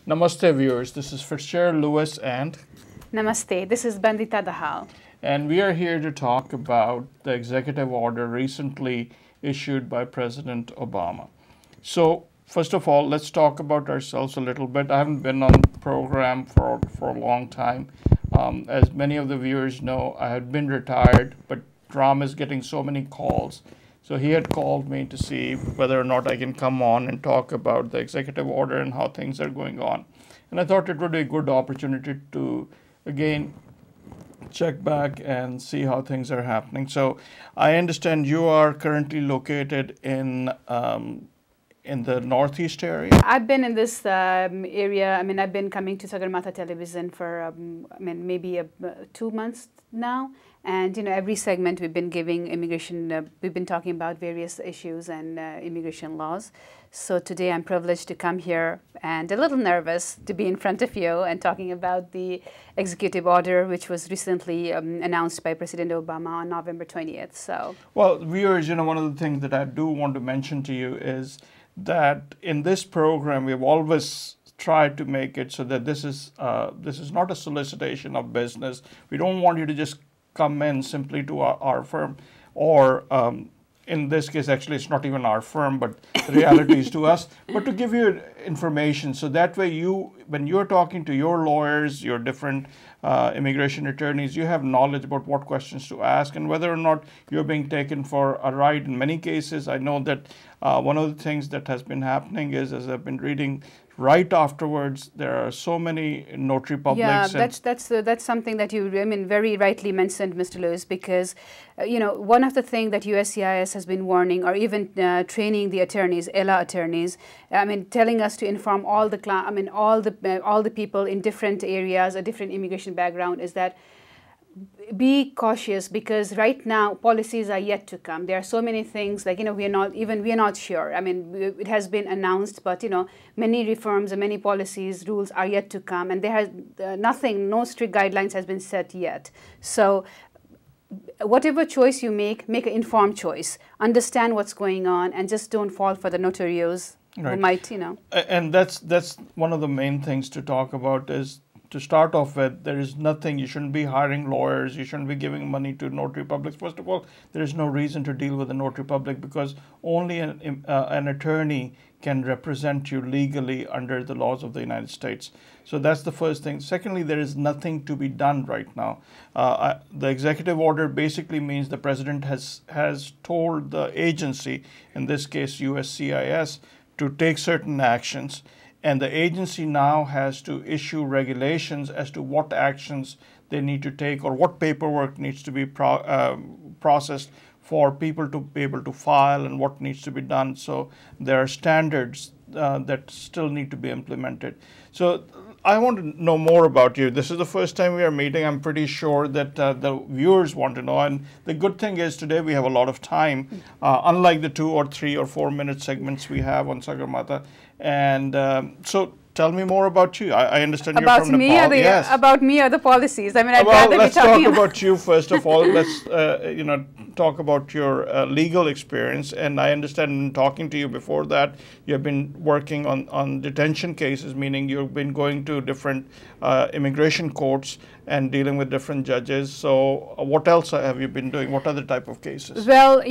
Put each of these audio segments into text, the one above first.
Namaste viewers, this is Fitzgerald Lewis Namaste, this is Bandita Dahal. and we are here to talk about the executive order recently issued by President Obama. So first of all, let's talk about ourselves a little bit. I haven't been on the program for a long time. As many of the viewers know, I had been retired, but Ram is getting so many calls. So he had called me to see whether or not I can come on and talk about the executive order and how things are going on. And I thought it would be a good opportunity to, again, check back and see how things are happening. So I understand you are currently located in the Northeast area. I've been in this area. I've been coming to Sagarmatha television for maybe 2 months now. And every segment we've been giving immigration. We've been talking about various issues and immigration laws. So today I'm privileged to come here and a little nervous to be in front of you and talking about the executive order, which was recently announced by President Obama on November 20th. So, well, viewers, one of the things that I do want to mention to you is that in this program we've always tried to make it so that this is not a solicitation of business. We don't want you to just come in simply to our firm, or in this case, actually, it's not even our firm, but the reality is to us, but to give you information. So that way when you're talking to your lawyers, your different immigration attorneys, you have knowledge about what questions to ask and whether or not you're being taken for a ride. In many cases, I know that one of the things that has been happening is, as I've been reading, right afterwards, there are so many notary publics. Yeah, that's something that you very rightly mentioned, Mr. Lewis, because one of the things that USCIS has been warning, or even training the attorneys, ELA attorneys, telling us to inform all the people in different areas, a different immigration background, is that be cautious, because right now policies are yet to come. There are so many things, like we are not sure. It has been announced, but many reforms and many policies, rules are yet to come, and there has no strict guidelines has been set yet. So whatever choice you make an informed choice. Understand what's going on, and just don't fall for the notarios who might And that's one of the main things to talk about. Is to start off with, there is nothing, you shouldn't be hiring lawyers, you shouldn't be giving money to notary publics. First of all, there is no reason to deal with a notary public, because only an attorney can represent you legally under the laws of the United States. So that's the first thing. Secondly, there is nothing to be done right now. The executive order basically means the president has told the agency, in this case USCIS, to take certain actions. And the agency now has to issue regulations as to what actions they need to take, or what paperwork needs to be processed for people to be able to file, and what needs to be done. So there are standards that still need to be implemented. So I want to know more about you. This is the first time we are meeting. I'm pretty sure that the viewers want to know. And the good thing is today we have a lot of time, unlike the 2 or 3 or 4 minute segments we have on Sagarmatha. And so tell me more about you. I understand you're from Nepal. Yes. About me or the policies? I'd well, rather let's be talking talk about you first of all. Let's talk about your legal experience. And I understand in talking to you before that, you have been working on detention cases, meaning you've been going to different immigration courts and dealing with different judges. So what else have you been doing? What other type of cases? Well,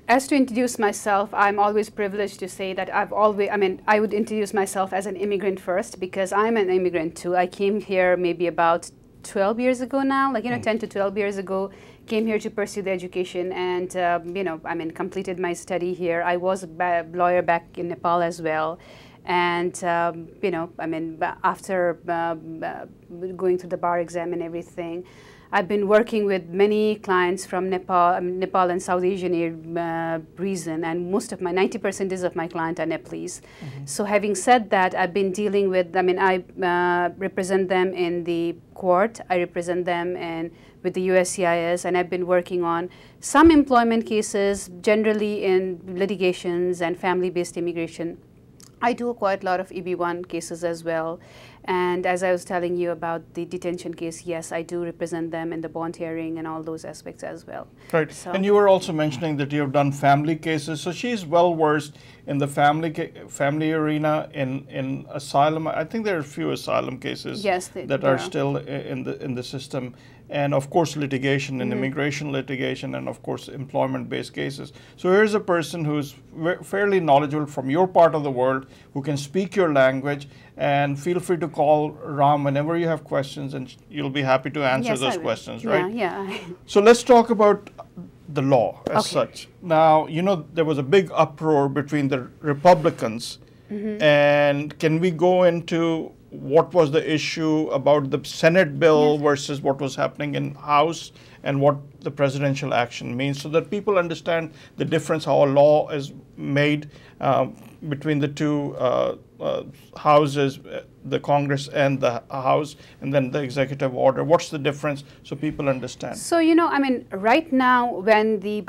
as to introduce myself, I'm always privileged to say that I would introduce myself as an immigrant first, because I'm an immigrant too. I came here maybe about 12 years ago now, 10 to 12 years ago, came here to pursue the education, and completed my study here. I was a lawyer back in Nepal as well. And, after going through the bar exam and everything, I've been working with many clients from Nepal and South Asian region, and 90% of my clients are Nepalese. So having said that, I've been dealing with, I represent them in the court, I represent them with the USCIS, and I've been working on some employment cases, generally in litigations and family-based immigration. I do quite a lot of EB1 cases as well. And as I was telling you about the detention case, yes, I do represent them in the bond hearing and all those aspects as well. Right. So, and you were also mentioning that you have done family cases. So she's well versed in the family arena, in asylum. I think there are a few asylum cases yes, that are still in the system. And of course litigation and immigration litigation, and of course employment-based cases. So here's a person who's fairly knowledgeable from your part of the world, who can speak your language, and feel free to call Ram whenever you have questions, and you'll be happy to answer those questions, right? Yeah. So let's talk about the law as such. Now, you know, there was a big uproar between the Republicans, and can we go into what was the issue about the Senate bill versus what was happening in House, and what the presidential action means, so that people understand the difference, how a law is made between the two houses, the Congress and the House, and then the executive order. What's the difference, so people understand? So, you know, I mean, right now, when the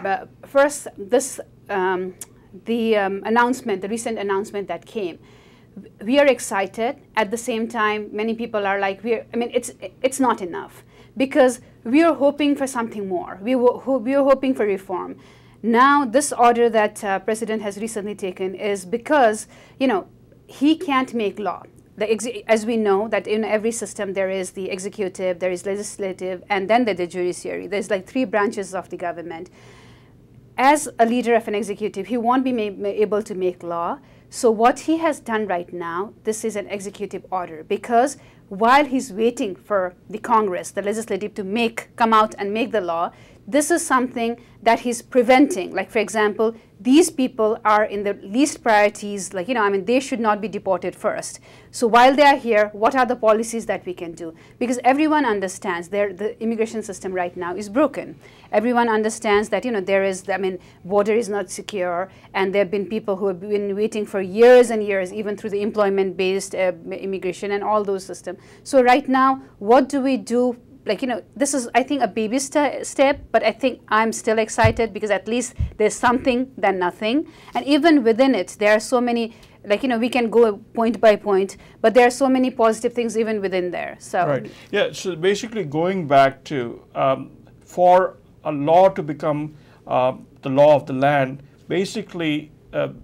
announcement, the recent announcement that came, we are excited. At the same time, many people are like, it's not enough, because we are hoping for something more. We are hoping for reform. Now, this order that President has recently taken is because, you know, he can't make law. As we know, that in every system there is the executive, there is legislative, and then the judiciary. There's like 3 branches of the government. As a leader of an executive, he won't be able to make law. So what he has done right now, this is an executive order, because while he's waiting for the Congress, the legislative, to come out and make the law, this is something that he's preventing. Like, for example, these people are in the least priorities, like, you know, I mean, they should not be deported first. So while they are here, what are the policies that we can do? Because everyone understands the immigration system right now is broken. Everyone understands that, you know, border is not secure, and there have been people who have been waiting for years and years, even through the employment-based immigration and all those systems. So right now, what do we do? Like, you know, this is, I think, a baby step, but I think I'm still excited, because at least there's something than nothing. And even within it, there are so many, like, you know, we can go point by point, but there are so many positive things even within there. So right. Yeah, so basically going back to, for a law to become the law of the land, basically the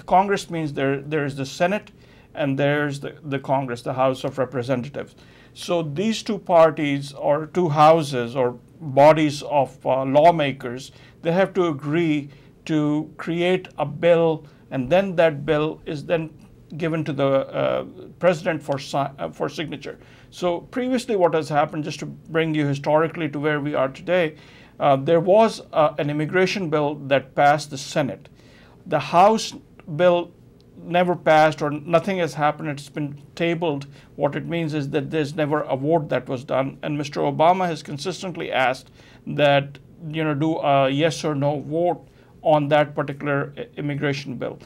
Congress means there is the Senate, and there's the Congress, the House of Representatives. So these two parties, or two houses, or bodies of lawmakers, they have to agree to create a bill, and then that bill is then given to the president for signature. So previously what has happened, just to bring you historically to where we are today, there was an immigration bill that passed the Senate. The House bill never passed, or nothing has happened. It's been tabled. What it means is that there's never a vote that was done. And Mr. Obama has consistently asked that, you know, do a yes or no vote on that particular immigration bill.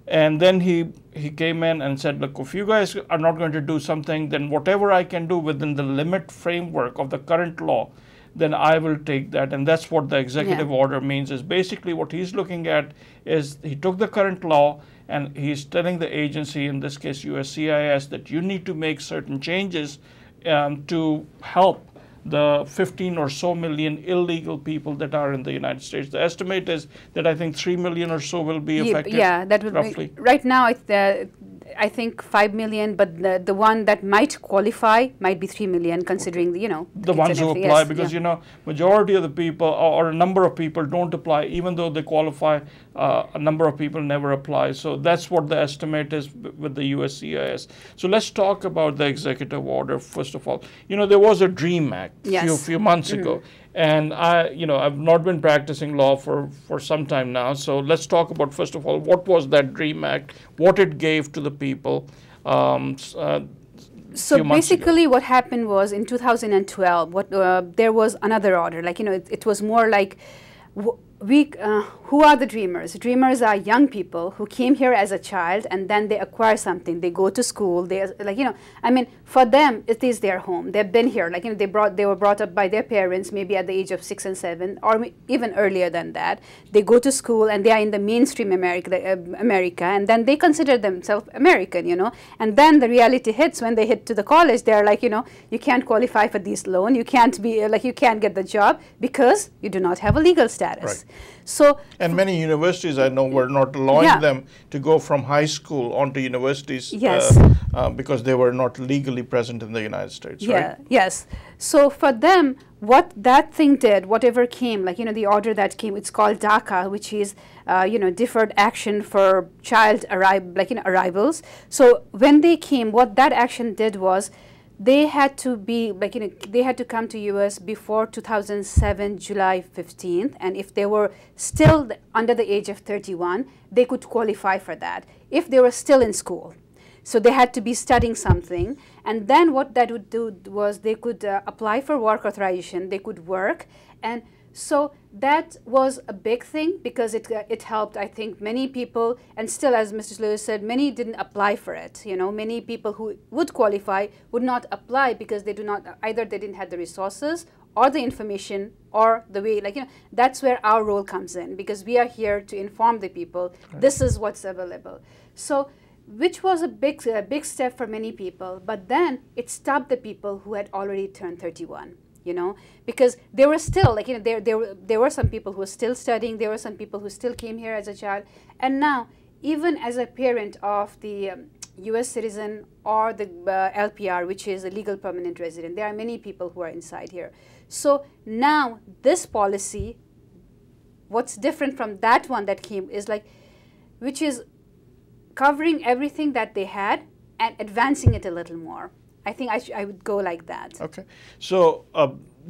And then he came in and said, look, if you guys are not going to do something, then whatever I can do within the limit framework of the current law, then I will take that. And that's what the executive order means. Is basically what he's looking at is, he took the current law and he's telling the agency, in this case USCIS, that you need to make certain changes to help the 15 or so million illegal people that are in the United States. The estimate is that I think 3 million or so will be affected. Yeah, that would roughly. Right now, I think 5 million, but the one that might qualify might be 3 million, considering the ones who apply, because majority of the people, or a number of people, don't apply, even though they qualify. A number of people never apply. So that's what the estimate is with the USCIS. So let's talk about the executive order first of all. There was a DREAM Act a few months ago. And I've not been practicing law for some time now. So let's talk about, first of all, what was that DREAM Act, what it gave to the people. So basically what happened was, in 2012, there was another order. It was more like, who are the dreamers? Dreamers are young people who came here as a child and then they acquire something. They go to school. They, like, you know, I mean, for them it is their home. They've been here. Like, you know, they were brought up by their parents, maybe at the age of 6 and 7, or even earlier than that. They go to school and they are in the mainstream America, and then they consider themselves American, you know. And then the reality hits when they hit to the college. They're like, you know, you can't qualify for this loan. You can't be like, you can't get the job because you do not have a legal status. Right. So, and many universities I know were not allowing them to go from high school onto universities because they were not legally present in the United States, right? Yes. So for them, what that thing did, whatever came, like, you know, the order that came, it's called DACA, which is, you know, deferred action for child arrivals. So when they came, what that action did was, they had to be, like, you know, they had to come to US before 2007, July 15th. And if they were still under the age of 31, they could qualify for that if they were still in school. So they had to be studying something. And then what that would do was they could apply for work authorization. They could work. And so that was a big thing because it helped, I think, many people. And still, as Mr. Lewis said, many didn't apply for it. You know, many people who would qualify would not apply because they do not, either they didn't have the resources or the information or the way, like, you know, that's where our role comes in, because we are here to inform the people, this is what's available. So, which was a big step for many people, but then it stopped the people who had already turned 31. You know, because they were still, like, you know, there were some people who were still studying, there were some people who still came here as a child, and now, even as a parent of the US citizen or the LPR, which is a legal permanent resident, there are many people who are inside here. So now, this policy, what's different from that one that came is like, which is covering everything that they had and advancing it a little more. I think I would go like that. Okay. So,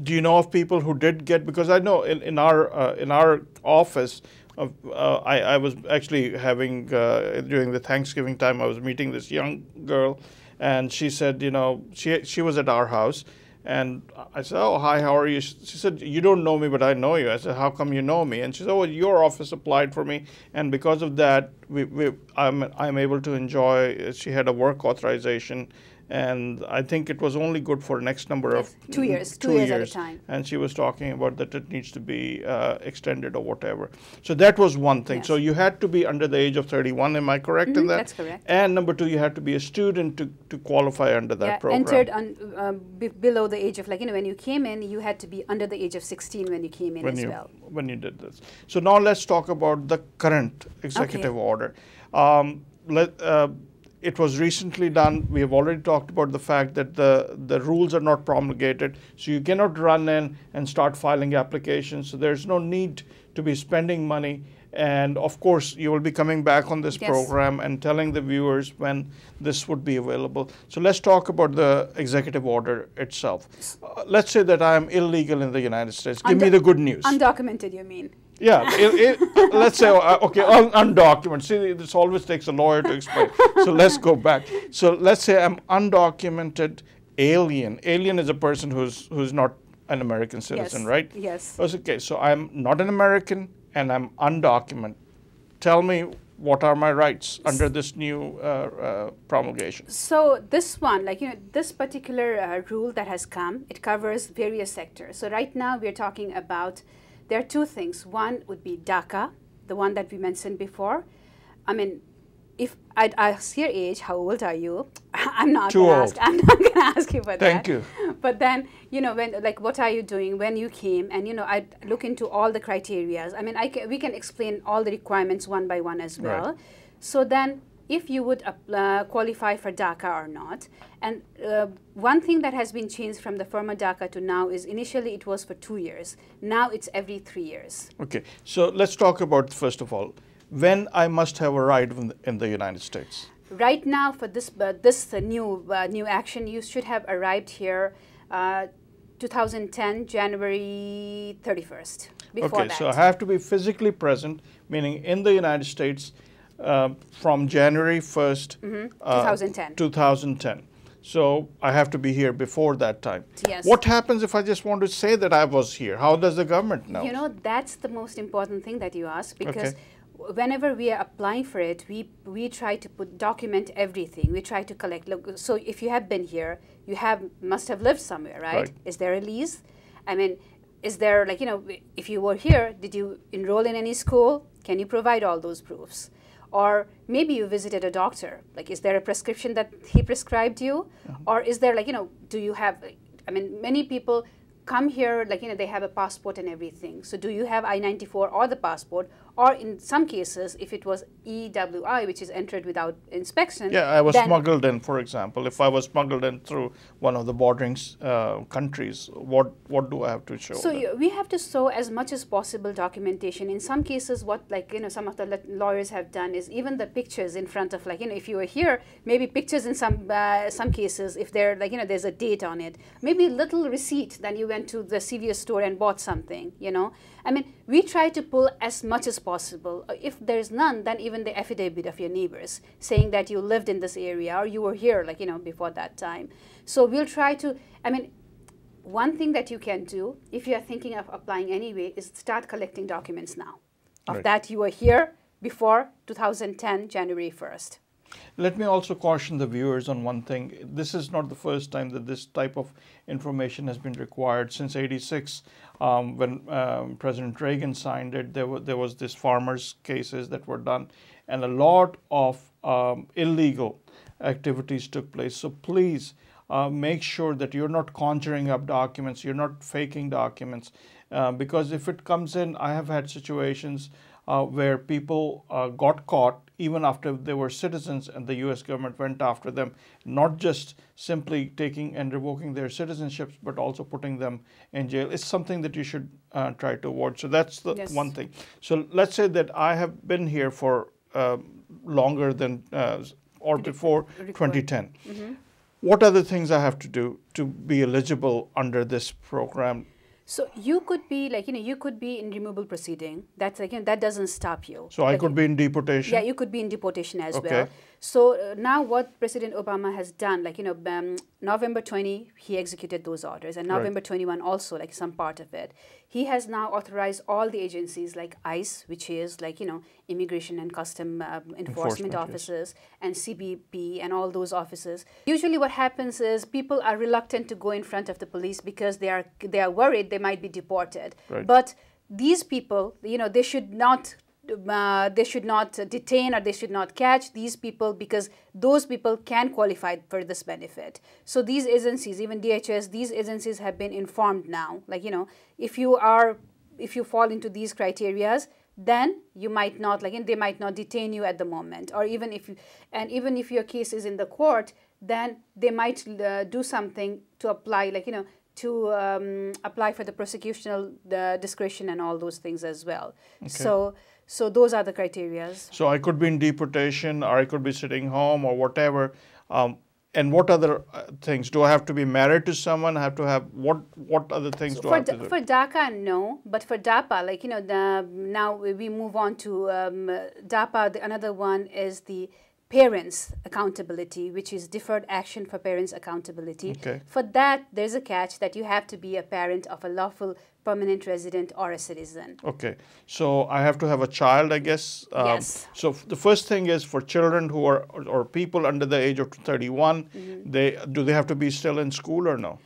do you know of people who did get? Because I know in our office, I was actually having during the Thanksgiving time, I was meeting this young girl, and she said, you know, she was at our house, and I said, oh, hi, how are you? She said, you don't know me, but I know you. I said, how come you know me? And she said, oh, your office applied for me, and because of that, I'm able to enjoy. She had a work authorization. And I think it was only good for next number of 2 years, 2 years at a time. And she was talking about that it needs to be extended or whatever. So that was one thing. Yes. So you had to be under the age of 31. Am I correct in that? That's correct. And number two, you had to be a student to qualify under that program. Entered below the age of, like, you know, when you came in, you had to be under the age of 16 when you came in as well. When you did this. So now let's talk about the current executive order. It was recently done. We have already talked about the fact that the rules are not promulgated, so you cannot run in and start filing applications. So there's no need to be spending money. And of course, you will be coming back on this program and telling the viewers when this would be available. So let's talk about the executive order itself. Let's say that I am illegal in the United States. Give me the good news. Undocumented, you mean? Yeah, let's say, okay, undocumented. See, this always takes a lawyer to explain. So let's go back. So let's say I'm undocumented alien. Alien is a person who's not an American citizen, right? Yes. Okay, so I'm not an American and I'm undocumented. Tell me, what are my rights under this new promulgation? So this one, like, you know, this particular rule that has come, it covers various sectors. So right now we're talking about, there are two things. One would be DACA, the one that we mentioned before. I mean, if I'd ask your age, how old are you? I'm not going to ask you for that. Thank you. But then, you know, when, like, what are you doing when you came? And, you know, I'd look into all the criteria. I mean, we can explain all the requirements one by one as well. Right. So then, if you would qualify for DACA or not. And one thing that has been changed from the former DACA to now is initially it was for 2 years. Now it's every 3 years. Okay, so let's talk about, first of all, when I must have arrived in the United States. Right now, for this new action, you should have arrived here 2010, January 31st. Before that. So I have to be physically present, meaning in the United States, from January 1st, 2010. 2010. So I have to be here before that time. Yes. What happens if I just want to say that I was here? How does the government know? You know, that's the most important thing that you ask, because Okay. whenever we are applying for it, we try to document everything. We try to collect. Look, so if you have been here, you must have lived somewhere, right? Right. Is there a lease? I mean, is there, like, you know, if you were here, did you enroll in any school? Can you provide all those proofs? Or maybe you visited a doctor. Like, is there a prescription that he prescribed you? Or is there, like, you know, do you have, I mean, many people come here, like, you know, they have a passport and everything. So do you have I-94 or the passport? Or in some cases, if it was EWI, which is entered without inspection. Yeah, I was smuggled in, for example. If I was smuggled in through one of the bordering countries, what do I have to show? So we have to show as much as possible documentation. In some cases, what, like, you know, some of the lawyers have done is even the pictures in front of, like, you know, if you were here, maybe pictures in some cases, if they're, like, you know, there's a date on it, maybe a little receipt that you went to the CVS store and bought something, you know. I mean, we try to pull as much as possible. If there's none, then even the affidavit of your neighbors saying that you lived in this area or you were here, like, you know, before that time. So we'll try to, I mean, one thing that you can do if you are thinking of applying anyway is start collecting documents now of that you were here before 2010, January 1st. Let me also caution the viewers on one thing. This is not the first time that this type of information has been required. Since '86, when President Reagan signed it, there was this farmers' cases that were done, and a lot of illegal activities took place. So please make sure that you're not conjuring up documents, you're not faking documents, because if it comes in, I have had situations where people got caught even after they were citizens, and the U.S. government went after them, not just simply taking and revoking their citizenships, but also putting them in jail. It's something that you should try to avoid. So that's the one thing. So let's say that I have been here for longer than or before 2010. What are the things I have to do to be eligible under this program? So you could be, like, you know, you could be in removal proceeding. That's, like, you know, that doesn't stop you. So I could be in deportation? Yeah, you could be in deportation as well. So now what President Obama has done, like, you know, November 20, he executed those orders, and November 21 also, like, some part of it. He has now authorized all the agencies like ICE, which is, like, you know, Immigration and Custom Enforcement Offices, and CBP and all those offices. Usually what happens is people are reluctant to go in front of the police because they are worried they might be deported. But these people, you know, they should not detain or they should not catch these people, because those people can qualify for this benefit. So these agencies, even DHS, these agencies have been informed now, like, you know, if you fall into these criterias, then you might not, like, they might not detain you at the moment, or even if your case is in the court, then they might do something to apply, like, you know, to apply for the prosecutorial discretion and all those things as well. So those are the criteria. So I could be in deportation, or I could be sitting home, or whatever. And what other things? Do I have to be married to someone? I have to have, what other things do I have to do? For DACA, no. But for DAPA, like, you know, now we move on to DAPA. Another one is the parents' accountability, which is deferred action for parents' accountability. For that, there's a catch that you have to be a parent of a lawful permanent resident or a citizen. So I have to have a child, I guess. Yes. So the first thing is for children who are, or people under the age of 31, do they have to be still in school or no?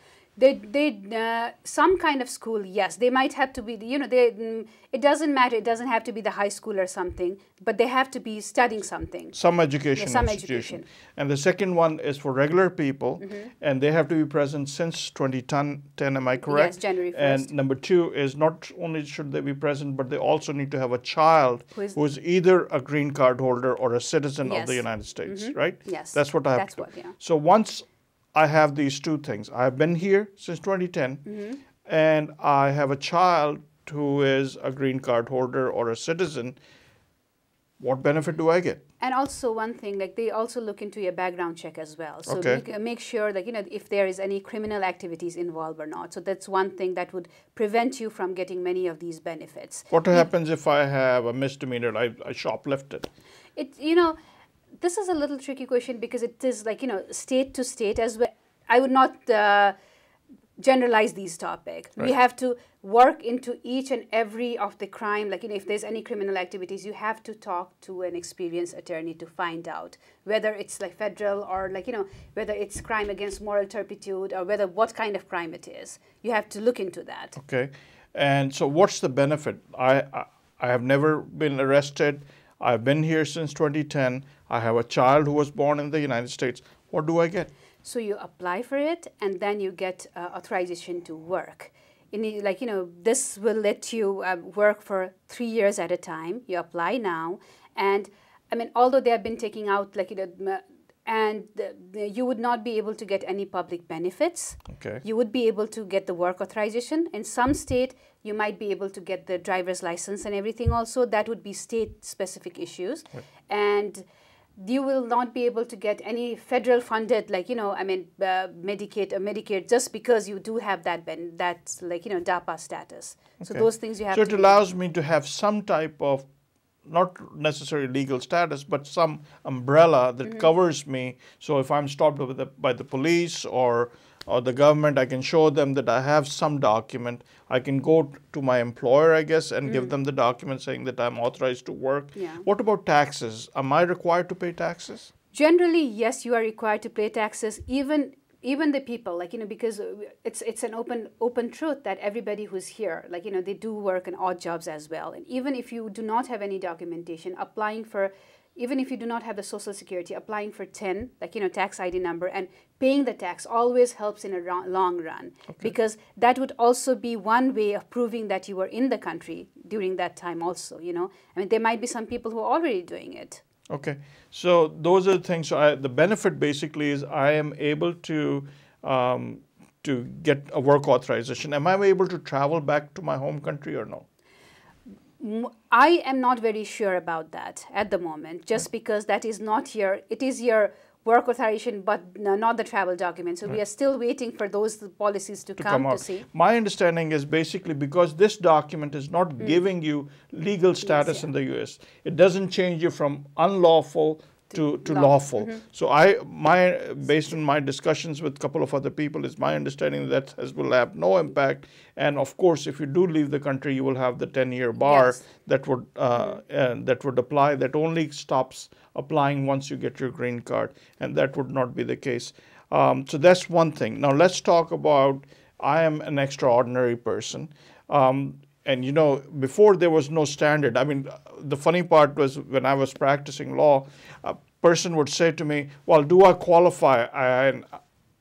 Some kind of school, yes. They might have to be, you know, it doesn't matter. It doesn't have to be the high school or something, but they have to be studying something. Some education institution. And the second one is for regular people, and they have to be present since 2010, am I correct? Yes, January 1st. And number two is not only should they be present, but they also need to have a child who is either a green card holder or a citizen of the United States, right? Yes. That's what I have to do. So once I have these two things, I've been here since 2010, and I have a child who is a green card holder or a citizen, what benefit do I get? And also one thing, like, they also look into your background check as well. So make sure that, you know, if there is any criminal activities involved or not. So that's one thing that would prevent you from getting many of these benefits. What happens if I have a misdemeanor, I shoplifted? You know, this is a little tricky question because it is like, state to state as well. I would not generalize these topics. Right. We have to work into each and every of the crime. Like, if there's any criminal activities, you have to talk to an experienced attorney to find out whether it's like federal or like, whether it's crime against moral turpitude or whether what kind of crime it is. You have to look into that. Okay. And so what's the benefit? I have never been arrested. I've been here since 2010. I have a child who was born in the United States. What do I get? So you apply for it, and then you get authorization to work. This will let you work for 3 years at a time. You apply now, and I mean, although they have been taking out you would not be able to get any public benefits. Okay. You would be able to get the work authorization. In some state, you might be able to get the driver's license and everything also. That would be state-specific issues. Right. And you will not be able to get any federal funded, Medicaid or Medicare, just because you do have that's DAPA status. Okay. So those things you have. So it allows me to have some type of, not necessarily legal status, but some umbrella that covers me. So if I'm stopped by the police or the government, I can show them that I have some document. I can go to my employer, I guess, and give them the document saying that I'm authorized to work. Yeah. What about taxes? Am I required to pay taxes? Generally, yes, you are required to pay taxes, even the people, because it's an open truth that everybody who's here, they do work in odd jobs as well. And even if you do not have any documentation, even if you do not have the Social Security, applying for TIN, tax ID number, and paying the tax always helps in a long run. Okay. Because that would also be one way of proving that you were in the country during that time also, I mean, there might be some people who are already doing it. Okay, so those are the things. So the benefit basically is I am able to get a work authorization. Am I able to travel back to my home country or no? I am not very sure about that at the moment, just because that is not your, it is your work authorization, but not the travel document. So we are still waiting for those policies to come out. To see. My understanding is basically because this document is not giving you legal status in the U.S., it doesn't change you from unlawful to lawful. So based on my discussions with a couple of other people, it's my understanding that will have no impact. And of course, if you do leave the country, you will have the 10-year bar that would apply. That only stops applying once you get your green card, and that would not be the case. So that's one thing. Now let's talk about, I am an extraordinary person. And before there was no standard. I mean, the funny part was when I was practicing law, a person would say to me, well, do I qualify?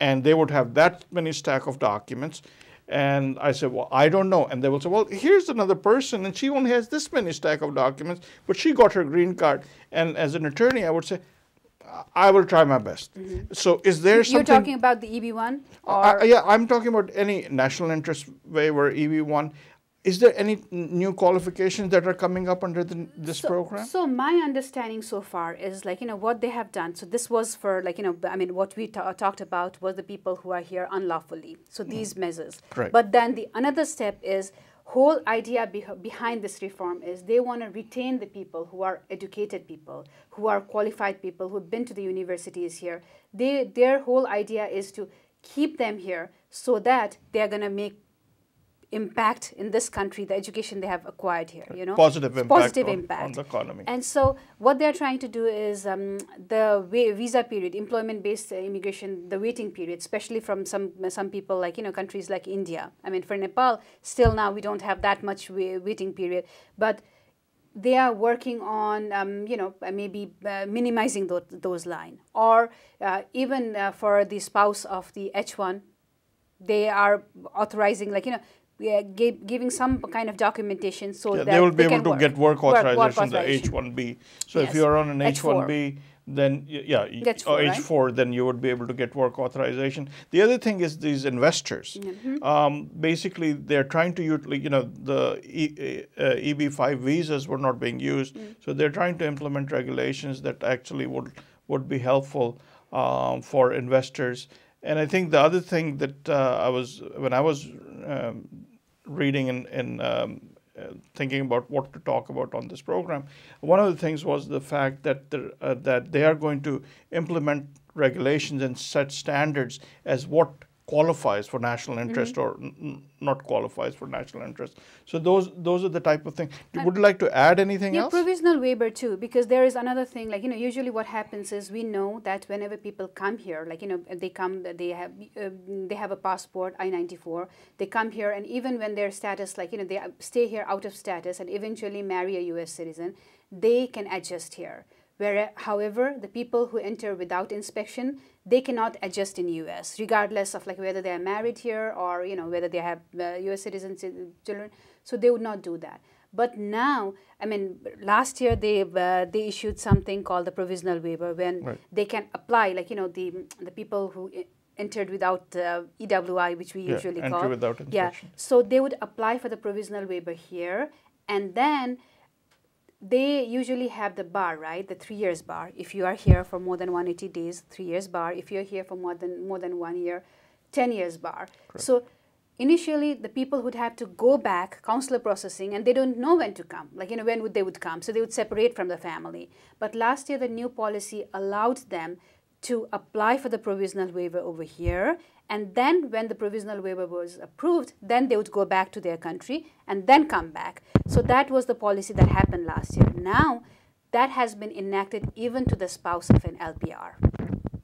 And they would have that many stack of documents. And I said, well, I don't know. And they will say, well, here's another person, and she only has this many stack of documents, but she got her green card. And as an attorney, I would say, I will try my best. So is there something... You're talking about the EB-1? Yeah, I'm talking about any national interest waiver, EB-1. Is there any new qualifications that are coming up under this program? So my understanding so far is what they have done. So this was for what we talked about was the people who are here unlawfully. So these measures. Correct. But then the another step is whole idea behind this reform is they want to retain the people who are educated people, who are qualified people, who've been to the universities here. Their whole idea is to keep them here so that they're going to make impact in this country, the education they have acquired here, Positive impact on the economy. And so what they're trying to do is the visa period, employment-based immigration, the waiting period, especially from some people countries like India. I mean, for Nepal, still now we don't have that much waiting period, but they are working on, maybe minimizing those lines. Or even for the spouse of the H1, they are authorizing, giving some kind of documentation so that they will be able to get work authorization, the H1B. So if you're on an H1B, then or H4, then you would be able to get work authorization. The other thing is these investors. Basically, they're trying to use, the EB-5 visas were not being used, so they're trying to implement regulations that actually would be helpful for investors. And I think the other thing that when I was reading in thinking about what to talk about on this program, one of the things was the fact that that they are going to implement regulations and set standards as what qualifies for national interest or not qualifies for national interest. So those are the type of things. Would you like to add anything else? Provisional waiver too, because there is another thing, like, usually what happens is we know that whenever people come here, like, they come, they have a passport, I-94, they come here, and even when their status, like, they stay here out of status and eventually marry a US citizen, they can adjust here. However, the people who enter without inspection, they cannot adjust in US, regardless of like whether they are married here or whether they have US citizens children. So they would not do that. But now, I mean, last year they issued something called the provisional waiver, when they can apply, like the people who entered without EWI, which we usually call. Entry without inspection. So they would apply for the provisional waiver here, and then they usually have the bar, right? The 3 years bar. If you are here for more than 180 days, 3 years bar. If you're here for more than 1 year, 10 years bar. Correct. So initially, the people would have to go back, consular processing, and they don't know when to come, like, when they would come. So they would separate from the family. But last year, the new policy allowed them to apply for the provisional waiver over here. And then when the provisional waiver was approved, then they would go back to their country and then come back. So that was the policy that happened last year. Now, that has been enacted even to the spouse of an LPR,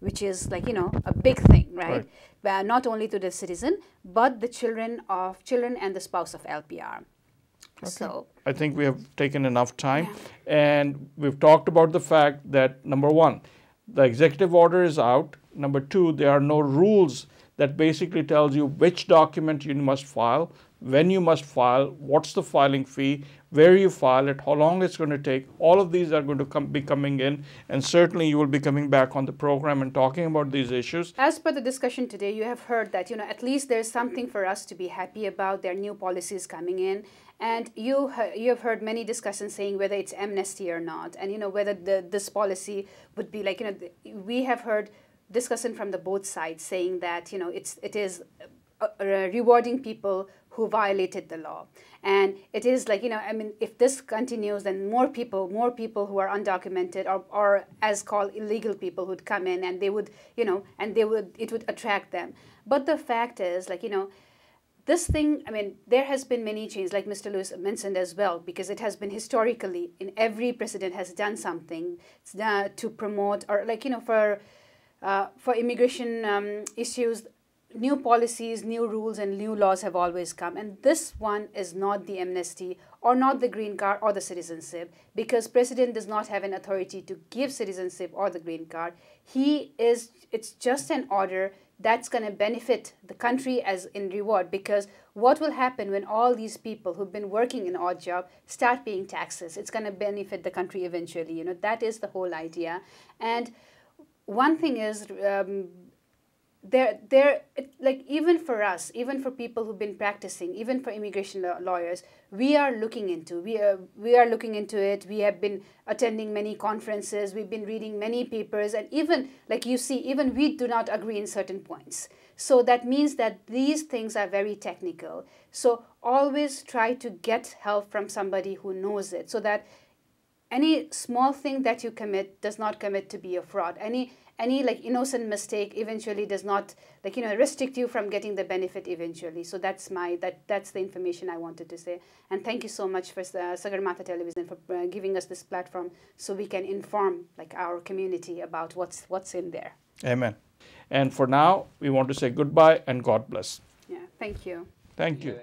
which is like, a big thing, right? Not only to the citizen, but the children and the spouse of LPR. Okay. So I think we have taken enough time. And we've talked about the fact that, number one, the executive order is out. Number two, there are no rules that basically tells you which document you must file, when you must file, what's the filing fee, where you file it, how long it's going to take. All of these are going to be coming in, and certainly you will be coming back on the program and talking about these issues. As per the discussion today, you have heard that, at least there's something for us to be happy about. There are new policies coming in. And you have heard many discussions saying whether it's amnesty or not, and whether this policy would be like, we have heard discussion from the both sides saying that it is rewarding people who violated the law, and it is like I mean, if this continues, then more people who are undocumented or as called illegal people would come in, and they would it would attract them. But the fact is, like this thing, I mean, there has been many changes, like Mr. Lewis mentioned as well, because it has been historically, in every president has done something to promote, or like, for immigration issues, new policies, new rules, and new laws have always come. And this one is not the amnesty or not the green card or the citizenship, because president does not have an authority to give citizenship or the green card. It's just an order that's going to benefit the country as in reward, because what will happen when all these people who've been working in odd job start paying taxes? It's going to benefit the country eventually. That is the whole idea. And one thing is, like even for us, even for people who've been practicing, even for immigration lawyers, we are looking into it. We have been attending many conferences. We've been reading many papers, and even like you see, even we do not agree in certain points. So that means that these things are very technical. So always try to get help from somebody who knows it, so that any small thing that you commit does not commit to be a fraud. Any like innocent mistake eventually does not like restrict you from getting the benefit eventually. So that's the information I wanted to say. And thank you so much for Sagarmatha Television for giving us this platform so we can inform like our community about what's in there. Amen. And for now, we want to say goodbye and God bless. Yeah. Thank you. Thank you.